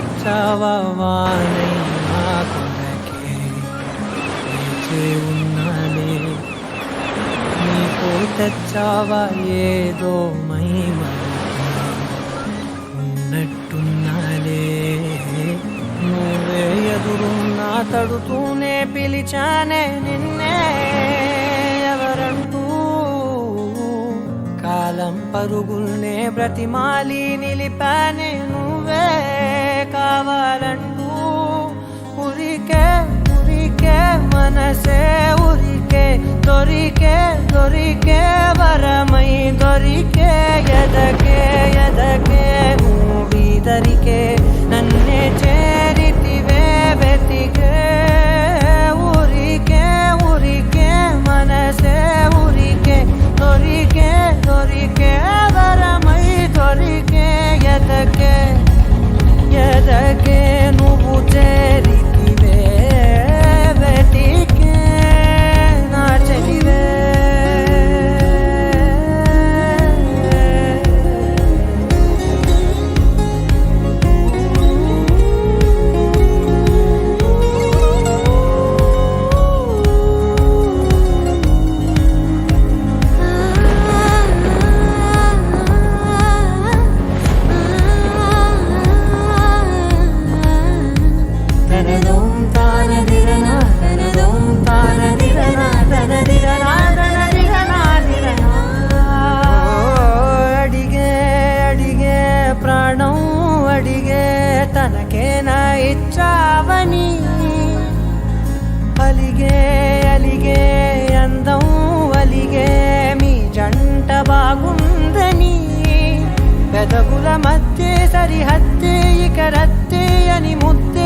వచ్చావా వానైనా కొరకే వేచి ఉన్నాలే నీకు తెచ్చావా ఏదో ఉన్నట్టున్నాలే నువ్వే ఎదురున్నా తడుతూనే పిలిచానే నిన్నే ఎవరంటూ కాలం పరుగుల్నే బ్రతిమాలి నిలిపానే నువ్వే కావాలంటూ ఉరికే ఉరికే మనసే ఉరికే దొరికే దొరికే వరమై దొరికే ఎదకే ఎదకే నువ్వీదరికే నన్నే చేరితివే వెతికే ఊరికే ఊరికే మనసే ఊరికే దొరికే దొరికే వరమై దొరికే ఎదకే ఎదకే నువ్వు చేరితివే వెతికే నా చెలివే తనకేనా ఇచ్చావని అలిగే అలిగే అందం అలిగే మీ జంట బాగుందని పెదవుల మధ్య సరిహద్దే ఇక రద్దే అని ముద్దే